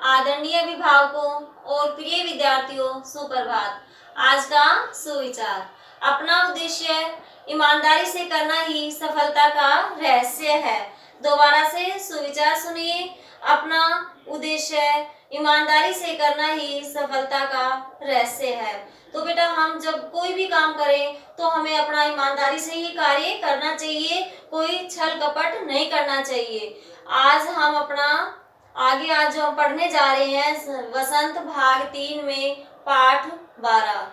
आदरणीय अभिभावकों और प्रिय विद्यार्थियों, सुप्रभात। आज का सुविचार, अपना उद्देश्य ईमानदारी से करना ही सफलता का रहस्य है। दोबारा से सुविचार सुनिए। अपना उद्देश्य ईमानदारी से करना ही सफलता का रहस्य है। तो बेटा, हम जब कोई भी काम करें तो हमें अपना ईमानदारी से ही कार्य करना चाहिए, कोई छल कपट नहीं करना चाहिए। आज हम आज जो हम पढ़ने जा रहे हैं वसंत भाग 3 में पाठ 12,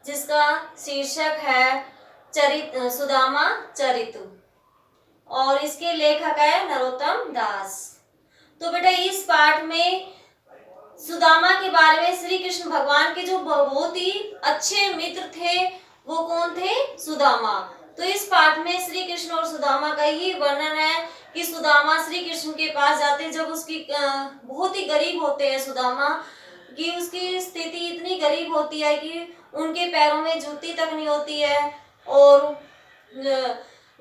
जिसका शीर्षक है सुदामा चरित, और इसके लेखक है नरोत्तम दास। तो बेटा, इस पाठ में सुदामा के बारे में श्री कृष्ण भगवान के जो बहुत ही अच्छे मित्र थे वो कौन थे? सुदामा। तो इस पाठ में श्री कृष्ण और सुदामा का ही वर्णन है कि सुदामा श्री कृष्ण के पास जाते हैं जब उसकी बहुत ही गरीब होते हैं सुदामा, कि उसकी स्थिति इतनी गरीब होती है कि उनके पैरों में जूती तक नहीं होती है, और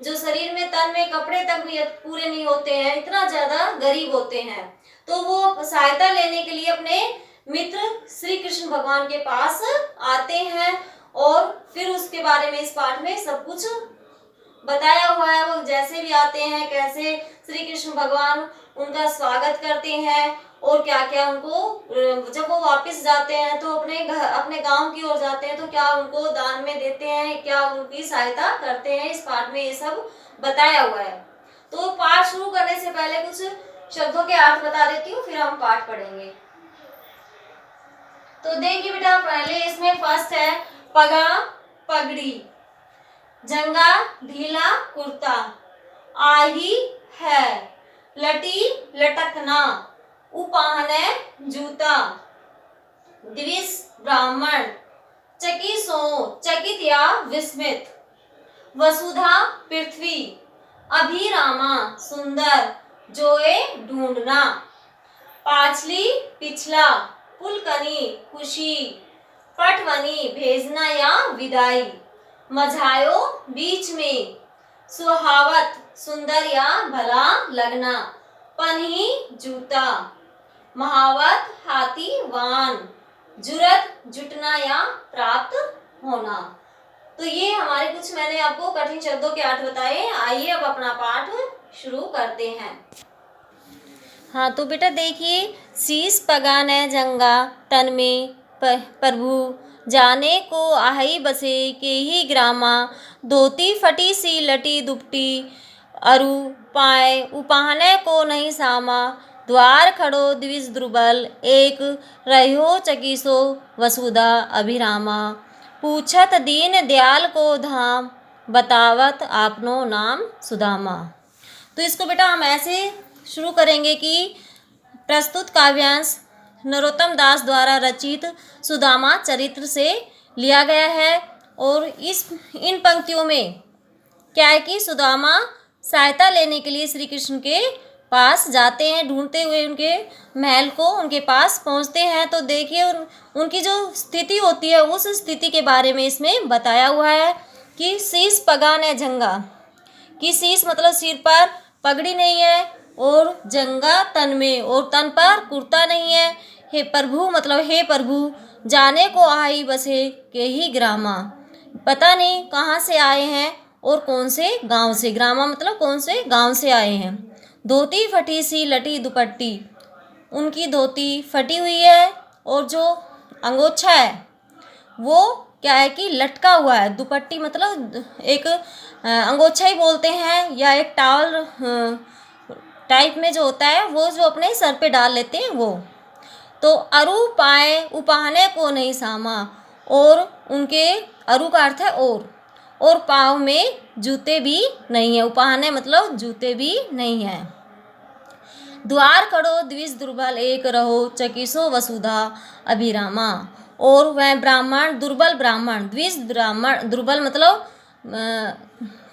जो शरीर में तन में कपड़े तक भी पूरे नहीं होते हैं, इतना ज्यादा गरीब होते हैं। तो वो सहायता लेने के लिए अपने मित्र श्री कृष्ण भगवान के पास आते हैं, और फिर उसके बारे में इस पाठ में सब कुछ बताया हुआ है। वो जैसे भी आते हैं, कैसे श्री कृष्ण भगवान उनका स्वागत करते हैं, और क्या क्या उनको जब वो वापस जाते हैं तो अपने गांव की ओर जाते हैं तो क्या उनको दान में देते हैं, क्या उनकी सहायता करते हैं। इस पाठ में ये सब बताया हुआ है। तो पाठ शुरू करने से पहले कुछ शब्दों के अर्थ बता देती हूँ, फिर हम पाठ पढ़ेंगे। तो देखिए बेटा, पहले इसमें फर्स्ट है पगा पगड़ी, जंगा ढीला कुर्ता, आही है, लटी लटकना, उपाहने जूता, द्विज ब्राह्मण, चकी सो चकित या विस्मित, वसुधा पृथ्वी, अभिरामा सुंदर, जोए ढूंढना, पाछली पिछला, पुलकनी खुशी, पटवनी भेजना या विदाई, मझायो बीच में, सुहावत सुंदर या भला लगना, पन्ही जूता, महावत हाथी वान, जुरत जुटना या प्राप्त होना। तो ये हमारे कुछ मैंने आपको कठिन शब्दों के अर्थ बताए। आइए अब अपना पाठ शुरू करते हैं। हाँ, तो बेटा देखिए, शीश पगान है जंगा तन में प्रभु, जाने को आही बसे के ही ग्रामा, धोती फटी सी लटी दुपटी, अरु पाए उपाहने को नहीं सामा, द्वार खड़ो द्विज द्रुबल, एक रहो चकीसो वसुधा अभिरामा, पूछत दीन दयाल को धाम, बतावत आपनो नाम सुदामा। तो इसको बेटा हम ऐसे शुरू करेंगे कि प्रस्तुत काव्यांश नरोत्तम दास द्वारा रचित सुदामा चरित्र से लिया गया है, और इन पंक्तियों में क्या है कि सुदामा सहायता लेने के लिए श्री कृष्ण के पास जाते हैं, ढूंढते हुए उनके महल को उनके पास पहुंचते हैं। तो देखिए उनकी जो स्थिति होती है उस स्थिति के बारे में इसमें बताया हुआ है कि शीश पगान है जंगा, कि शीश मतलब सिर पर पगड़ी नहीं है, और जंगा तन में, और तन पर कुर्ता नहीं है। हे प्रभु मतलब हे प्रभु, जाने को आई बसे के ही ग्रामा, पता नहीं कहाँ से आए हैं और कौन से गांव से, ग्रामा मतलब कौन से गांव से आए हैं। धोती फटी सी लटी दुपट्टी, उनकी धोती फटी हुई है, और जो अंगोछा है वो क्या है कि लटका हुआ है। दुपट्टी मतलब एक अंगोछा ही बोलते हैं, या एक टावल टाइप में जो होता है वो जो अपने सर पे डाल लेते हैं वो। तो अरु पाए उपाहने को नहीं सामा, और उनके अरु का अर्थ है और पाँव में जूते भी नहीं है। उपाहने मतलब जूते भी नहीं है। द्वार खड़ो द्विज दुर्बल, एक रहो चकीसो वसुधा अभिरामा, और वह ब्राह्मण दुर्बल ब्राह्मण, द्विज ब्राह्मण दुर्बल मतलब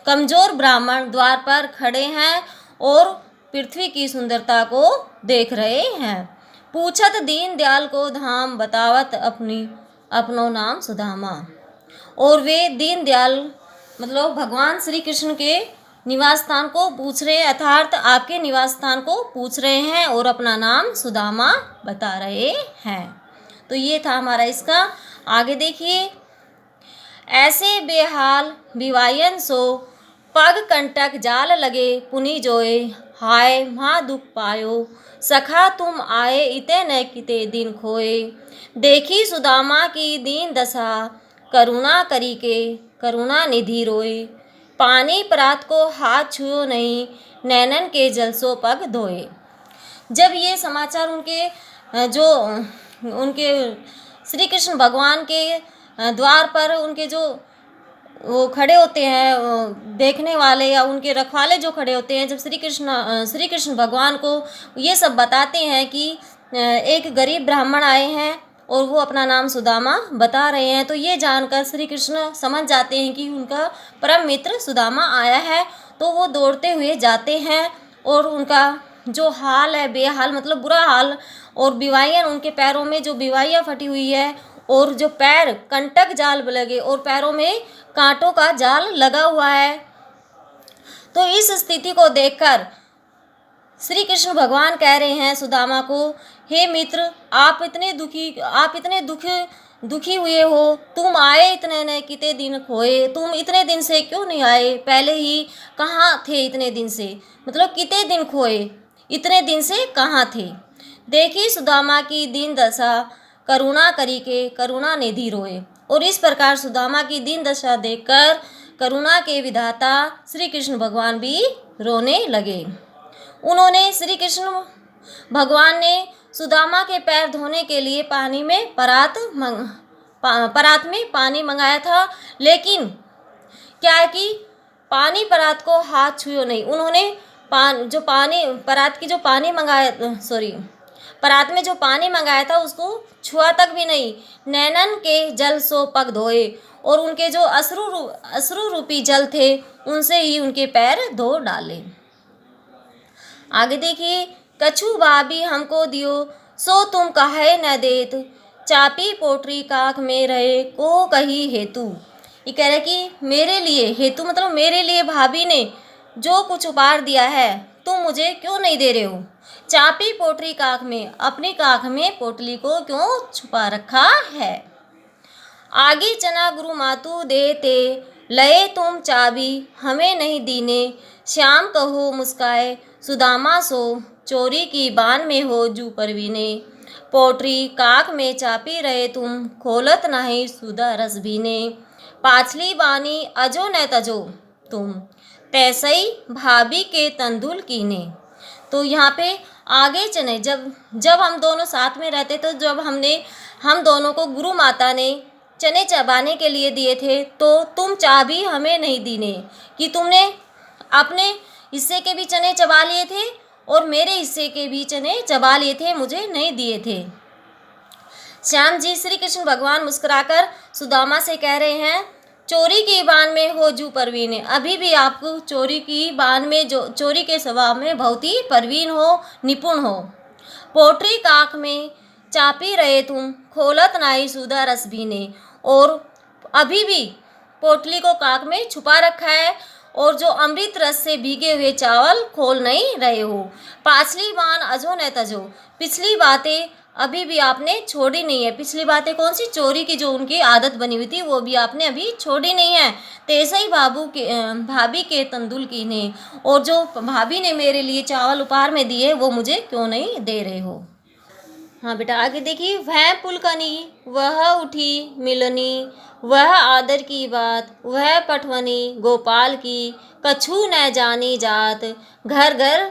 कमजोर ब्राह्मण द्वार पर खड़े हैं और पृथ्वी की सुंदरता को देख रहे हैं। पूछत दीन दयाल को धाम, बतावत अपनो नाम सुदामा, और वे दीन दयाल मतलब भगवान श्री कृष्ण के निवास स्थान को पूछ रहे हैं, अर्थात आपके निवास स्थान को पूछ रहे हैं और अपना नाम सुदामा बता रहे हैं। तो ये था हमारा इसका। आगे देखिए, ऐसे बेहाल बिवायन सो पग कंटक जाल लगे पुनि जोए, हाय महा दुख पायो सखा तुम आए इते न किते दिन खोए। देखी सुदामा की दीन दशा करुणा करी के करुणा निधि रोए, पानी परात को हाथ छुओ नहीं नैनन के जल सो पग धोए। जब ये समाचार जो उनके श्री कृष्ण भगवान के द्वार पर उनके जो वो खड़े होते हैं देखने वाले या उनके रखवाले जो खड़े होते हैं, जब श्री कृष्ण भगवान को ये सब बताते हैं कि एक गरीब ब्राह्मण आए हैं और वो अपना नाम सुदामा बता रहे हैं, तो ये जानकर श्री कृष्ण समझ जाते हैं कि उनका परम मित्र सुदामा आया है। तो वो दौड़ते हुए जाते हैं और उनका जो हाल है, बेहाल मतलब बुरा हाल, और बिवाइयाँ उनके पैरों में जो बिवाइयाँ फटी हुई है और जो पैर कंटक जाल लगे और पैरों में कांटों का जाल लगा हुआ है। तो इस स्थिति को देखकर श्री कृष्ण भगवान कह रहे हैं सुदामा को, हे मित्र, आप इतने दुखी हुए हो, तुम आए इतने न कितने दिन खोए, तुम इतने दिन से क्यों नहीं आए, पहले ही कहाँ थे इतने दिन से, मतलब कितने दिन खोए, इतने दिन से कहाँ थे। देखी सुदामा की दीन दशा करुणा करी के करुणा निधि रोए। और इस प्रकार सुदामा की दीन दशा देखकर करुणा के विधाता श्री कृष्ण भगवान भी रोने लगे। उन्होंने श्री कृष्ण भगवान ने सुदामा के पैर धोने के लिए परात में पानी मंगाया था, लेकिन क्या है कि पानी परात को हाथ छुओ नहीं। उन्होंने परात में जो पानी मंगाया था उसको छुआ तक भी नहीं। नैनन के जल सो पग धोए, और उनके जो अश्रु रूपी जल थे उनसे ही उनके पैर धो डाले। आगे देखिए, कछु भाभी हमको दियो सो तुम काहे न देत, चापी पोटरी काख में रहे को कही हेतु। ये कह रहे कि मेरे लिए हेतु मतलब मेरे लिए भाभी ने जो कुछ उपहार दिया है तुम मुझे क्यों नहीं दे रहे हो। चापी पोटरी काख में, अपनी काख में पोटली को क्यों छुपा रखा है। आगे चना गुरु मातु देते लए तुम चाबी हमें नहीं दीने, श्याम कहो मुस्काए सुदामा सो चोरी की बान में हो जू परवीने। पोटरी काख में चापी रहे तुम खोलत नहीं सुधा रस भीने, पाछली बानी अजो न तजो तुम तैसई भाभी के तंदुल कीने। तो यहाँ पे आगे चने जब हम दोनों साथ में रहते, तो जब हम दोनों को गुरु माता ने चने चबाने के लिए दिए थे, तो तुम चाबी हमें नहीं दीने कि तुमने अपने हिस्से के भी चने चबा लिए थे और मेरे हिस्से के भी चने चबा लिए थे, मुझे नहीं दिए थे। श्याम जी, श्री कृष्ण भगवान मुस्कुराकर सुदामा से कह रहे हैं, चोरी की बान में हो जू परवीन, अभी भी आपको चोरी की बान में जो चोरी के स्वभाव में बहुत ही परवीन हो, निपुण हो। पोटरी काख में चापी रहे तुम खोलत नाई सुधा रस भीने, और अभी भी पोटली को काख में छुपा रखा है और जो अमृत रस से भीगे हुए चावल खोल नहीं रहे हो। पाछली बान अजो न तजो, पिछली बातें अभी भी आपने छोड़ी नहीं है। पिछली बातें कौन सी, चोरी की जो उनकी आदत बनी हुई थी वो भी आपने अभी छोड़ी नहीं है। तेसे ही भाभी के तंदुल की ने, और जो भाभी ने मेरे लिए चावल उपहार में दिए वो मुझे क्यों नहीं दे रहे हो। हाँ बेटा, आगे देखिए, वह पुलकनी वह उठी मिलनी, वह आदर की बात वह पठवनी गोपाल की, कछु न जानी जात घर घर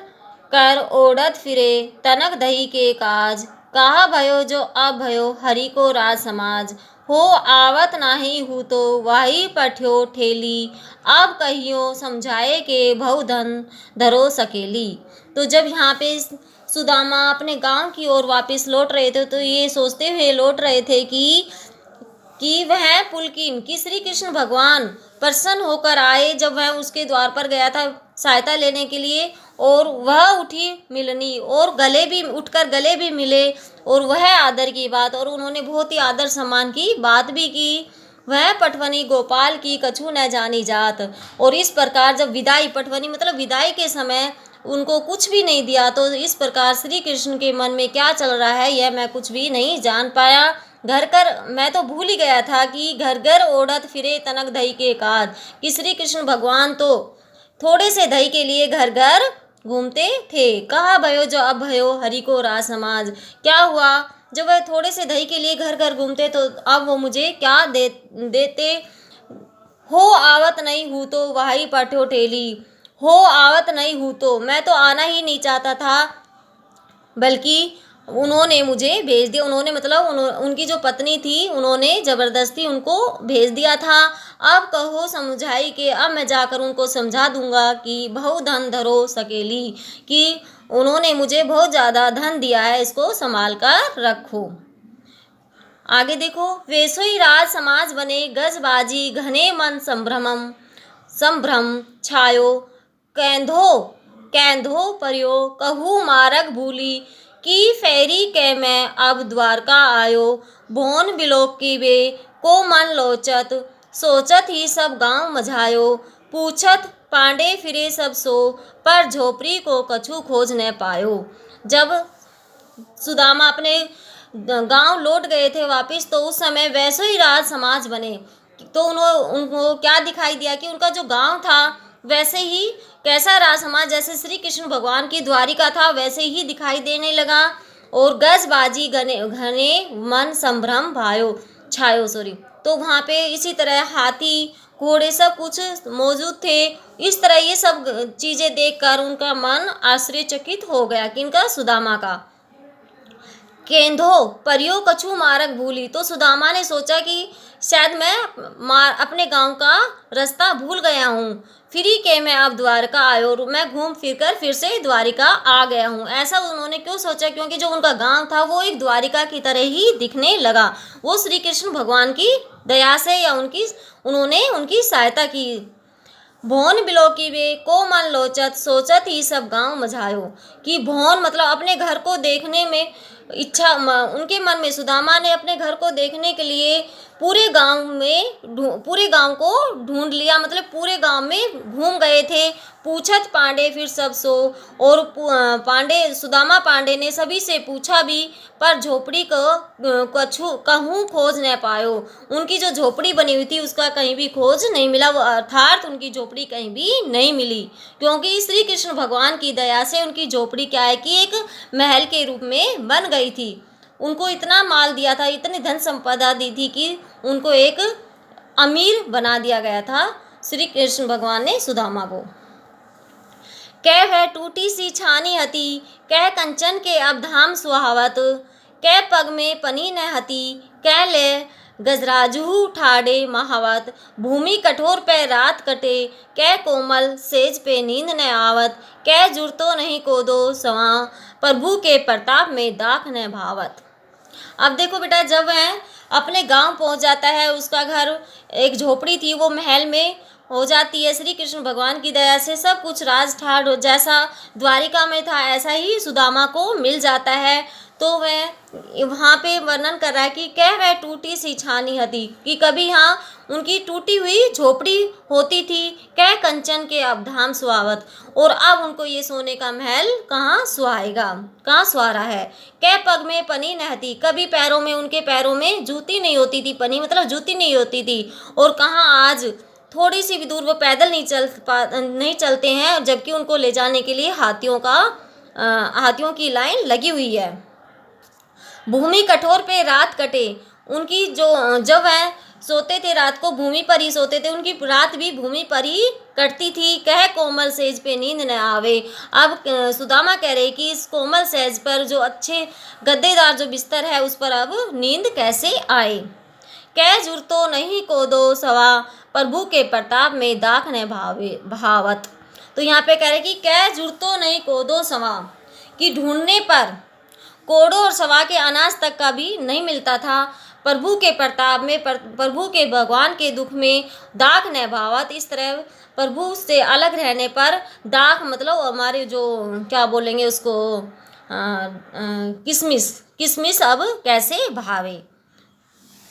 कर ओढ़त फिरे तनक दही के काज, कहा भयो जो अब भयो हरि को राज समाज, हो आवत नाही हूँ तो वाही पठ्यो ठेली, अब कहियो समझाए के बहुधन धरो सकेली। तो जब यहाँ पे सुदामा अपने गांव की ओर वापस लौट रहे थे, तो ये सोचते हुए लौट रहे थे कि वह पुलकिन कि श्री कृष्ण भगवान प्रसन्न होकर आए जब वह उसके द्वार पर गया था सहायता लेने के लिए, और वह उठी मिलनी और उठकर गले भी मिले, और वह आदर की बात, और उन्होंने बहुत ही आदर सम्मान की बात भी की। वह पटवनी गोपाल की कछु न जानी जात। और इस प्रकार जब विदाई, पटवनी मतलब विदाई के समय उनको कुछ भी नहीं दिया, तो इस प्रकार श्री कृष्ण के मन में क्या चल रहा है यह मैं कुछ भी नहीं जान पाया। घर कर मैं तो भूल ही गया था कि घर घर ओढ़त फिरे तनक दही के काज, कि श्री कृष्ण भगवान तो थोड़े से दही के लिए घर घर घूमते थे। कहा भयो जो अब भयो हरि को रास समाज, क्या हुआ जब वह थोड़े से दही के लिए घर घर घूमते तो अब वो मुझे क्या देते। हो आवत नहीं हूँ तो वही पठो ठेली, हो आवत नहीं हूँ तो मैं तो आना ही नहीं चाहता था, बल्कि उन्होंने मुझे भेज दिया। उन्होंने मतलब उनकी जो पत्नी थी उन्होंने ज़बरदस्ती उनको भेज दिया था। अब कहो समझाई के अब मैं जाकर उनको समझा दूंगा कि बहु धन धरो सकेली, कि उन्होंने मुझे बहुत ज़्यादा धन दिया है, इसको संभाल कर रखो। आगे देखो, वैसो ही राज समाज बने गजबाजी घने मन संभ्रम छायो, कैंधो कैंधो परियो कहू मारग भूली, की फेरी के मैं अब द्वारका आयो, भोन बिलोक की वे को मन लोचत, सोचत ही सब गांव मझायो, पूछत पांडे फिरे सब सो, पर झोपड़ी को कछु खोज न पायो। जब सुदामा अपने गांव लौट गए थे वापस, तो उस समय वैसे ही राज समाज बने, तो उनको क्या दिखाई दिया कि उनका जो गांव था वैसे ही कैसा राज समाज, जैसे श्री कृष्ण भगवान की द्वारिका था वैसे ही दिखाई देने लगा। और गजबाजी घने घने मन संभ्रम भायो छायो सॉरी, तो वहाँ पे इसी तरह हाथी घोड़े सब कुछ मौजूद थे। इस तरह ये सब चीज़ें देखकर उनका मन आश्चर्यचकित हो गया, किनका, सुदामा का। केंधो परियो कछु मारक भूली, तो सुदामा ने सोचा कि शायद मैं अपने गांव का रास्ता भूल गया हूँ, फिरी के मैं अब द्वारका आयो, और मैं घूम फिर कर फिर से द्वारिका आ गया हूँ। ऐसा उन्होंने क्यों सोचा, क्योंकि जो उनका गांव था वो एक द्वारिका की तरह ही दिखने लगा। वो श्री कृष्ण भगवान की दया से या उन्होंने उनकी सहायता की। भौन बिलोकी वे को मन लोचत, सोचत ही सब गांव मझायो, कि भौन मतलब अपने घर को देखने में इच्छा उनके मन में, सुदामा ने अपने घर को देखने के लिए पूरे गांव को ढूंढ लिया, मतलब पूरे गांव में घूम गए थे। पूछत पांडे फिर सब सो, और सुदामा पांडे ने सभी से पूछा भी, पर झोपड़ी को कछु कहूँ खोज न पायो। उनकी जो झोपड़ी बनी हुई थी उसका कहीं भी खोज नहीं मिला, वो अर्थात उनकी झोपड़ी कहीं भी नहीं मिली, क्योंकि श्री कृष्ण भगवान की दया से उनकी झोपड़ी क्या है कि एक महल के रूप में बन गई थी। उनको इतना माल दिया था, इतनी धन संपदा दी थी कि उनको एक अमीर बना दिया गया था श्री कृष्ण भगवान ने सुदामा को। कह वह टूटी सी छानी हती, कह कंचन के अब धाम सुहावत, कह पग में पनी न हती, कह ले गजराजू ठाड़े महावत, भूमि कठोर पे रात कटे, कह कोमल सेज पे नींद न आवत, कह जुड़तो नहीं कोदो सवा, प्रभु के प्रताप में दाख न भावत। अब देखो बेटा, जब वह अपने गांव पहुंच जाता है, उसका घर एक झोपड़ी थी वो महल में हो जाती है। श्री कृष्ण भगवान की दया से सब कुछ राज ठाट जैसा द्वारिका में था ऐसा ही सुदामा को मिल जाता है। तो वह वहाँ पे वर्णन कर रहा है कि कह वह टूटी सी छानी हती, कि कभी यहाँ उनकी टूटी हुई झोपड़ी होती थी, कह कंचन के अब धाम सुहावत, और अब उनको ये सोने का महल कहाँ सुहाएगा, कहाँ सुहारा है। कह पग में पनी नहती, कभी पैरों में उनके पैरों में जूती नहीं होती थी, पनी मतलब जूती नहीं होती थी, और कहाँ आज थोड़ी सी भी दूर वो पैदल नहीं चलते हैं, जबकि उनको ले जाने के लिए हाथियों की लाइन लगी हुई है। भूमि कठोर पे रात कटे, उनकी जब वह सोते थे रात को भूमि पर ही सोते थे, उनकी रात भी भूमि पर ही कटती थी। कह कोमल सेज पे नींद न आवे, अब सुदामा कह रहे कि इस कोमल सेज पर जो अच्छे गद्देदार जो बिस्तर है उस पर अब नींद कैसे आए। कह जुड़तो नहीं को दो सवा, प्रभु के प्रताप में दाख न भावत। तो यहाँ पे कह रहे कि कह जुड़तो नहीं को दो सवा, कि ढूंढने पर कोड़ो और सवा के अनाज तक का भी नहीं मिलता था। प्रभु के प्रताप में, प्रभु के भगवान के दुख में दाख न भावत। इस तरह प्रभु से अलग रहने पर दाख मतलब हमारे जो क्या बोलेंगे उसको किसमिस अब कैसे भावे।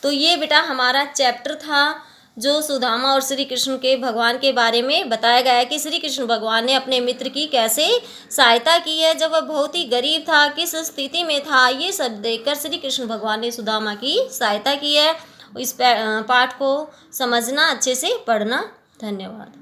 तो ये बेटा हमारा चैप्टर था जो सुदामा और श्री कृष्ण के भगवान के बारे में बताया गया है कि श्री कृष्ण भगवान ने अपने मित्र की कैसे सहायता की है जब वह बहुत ही गरीब था, किस स्थिति में था। ये सब देखकर श्री कृष्ण भगवान ने सुदामा की सहायता की है। इस पाठ को समझना, अच्छे से पढ़ना। धन्यवाद।